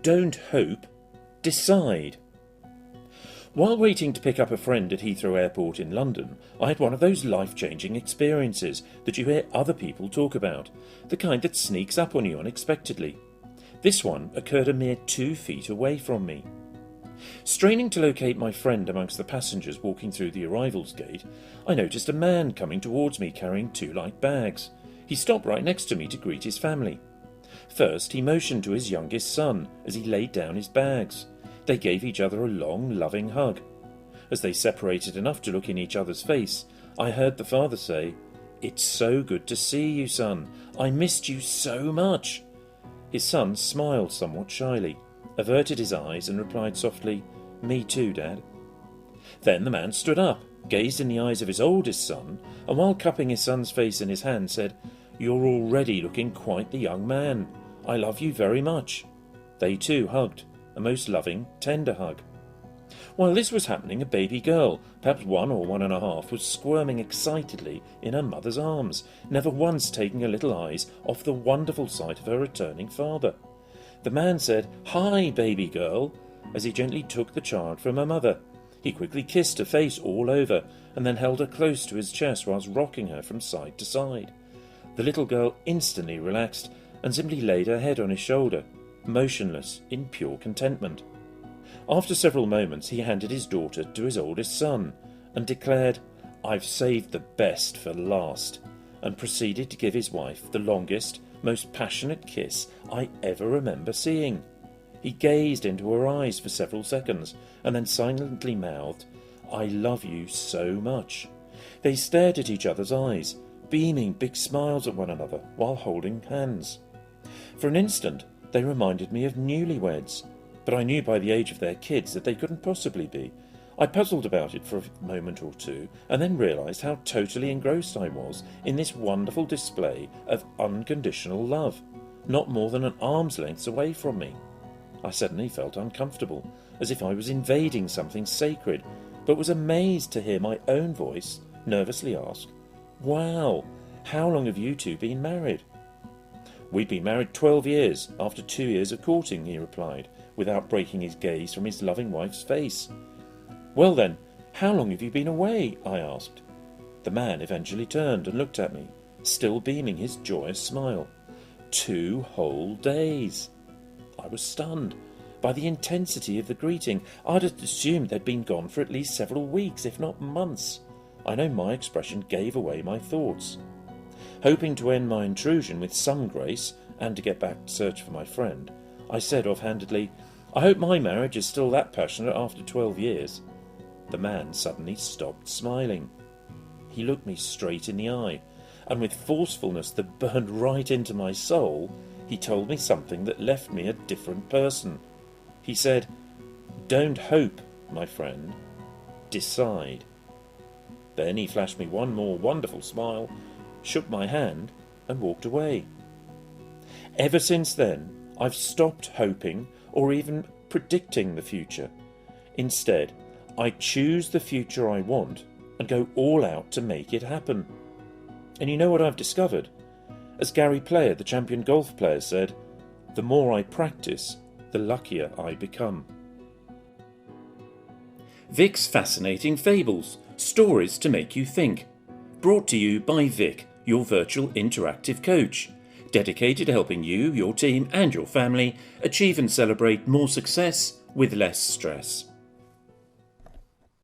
Don't hope, decide. While waiting to pick up a friend at Heathrow Airport in London, I had one of those life-changing experiences that you hear other people talk about, the kind that sneaks up on you unexpectedly. This one occurred a mere 2 feet away from me. Straining to locate my friend amongst the passengers walking through the arrivals gate, I noticed a man coming towards me carrying 2 light bags. He stopped right next to me to greet his family. First, he motioned to his youngest son as he laid down his bags. They gave each other a long, loving hug. As they separated enough to look in each other's face, I heard the father say, "It's so good to see you, son. I missed you so much." His son smiled somewhat shyly, averted his eyes and replied softly, "Me too, Dad." Then the man stood up, gazed in the eyes of his oldest son, and while cupping his son's face in his hand said, "You're already looking quite the young man. I love you very much." They too hugged, a most loving, tender hug. While this was happening, a baby girl, perhaps 1 or 1.5, was squirming excitedly in her mother's arms, never once taking her little eyes off the wonderful sight of her returning father. The man said, "Hi, baby girl," as he gently took the child from her mother. He quickly kissed her face all over, and then held her close to his chest whilst rocking her from side to side. The little girl instantly relaxed and simply laid her head on his shoulder, motionless in pure contentment. After several moments he handed his daughter to his oldest son and declared, "I've saved the best for last," and proceeded to give his wife the longest, most passionate kiss I ever remember seeing. He gazed into her eyes for several seconds and then silently mouthed, "I love you so much." They stared at each other's eyes, beaming big smiles at one another while holding hands. For an instant they reminded me of newlyweds, but I knew by the age of their kids that they couldn't possibly be. I puzzled about it for a moment or two, and then realised how totally engrossed I was in this wonderful display of unconditional love, not more than an arm's length away from me. I suddenly felt uncomfortable, as if I was invading something sacred, but was amazed to hear my own voice nervously ask, "Wow, how long have you two been married?" "We've been married 12 years, after 2 years of courting," he replied, without breaking his gaze from his loving wife's face. "Well then, how long have you been away?" I asked. The man eventually turned and looked at me, still beaming his joyous smile. 2 whole days. I was stunned by the intensity of the greeting. I'd have assumed they'd been gone for at least several weeks, if not months. I know my expression gave away my thoughts. Hoping to end my intrusion with some grace and to get back to search for my friend, I said offhandedly, "I hope my marriage is still that passionate after 12 years. The man suddenly stopped smiling. He looked me straight in the eye, and with forcefulness that burned right into my soul, he told me something that left me a different person. He said, "Don't hope, my friend, decide." Then he flashed me one more wonderful smile, shook my hand, and walked away. Ever since then, I've stopped hoping or even predicting the future. Instead, I choose the future I want and go all out to make it happen. And you know what I've discovered? As Gary Player, the champion golf player, said, "The more I practice, the luckier I become." Vic's Fascinating Fables, stories to make you think. Brought to you by Vic, your virtual interactive coach, dedicated to helping you, your team and your family achieve and celebrate more success with less stress.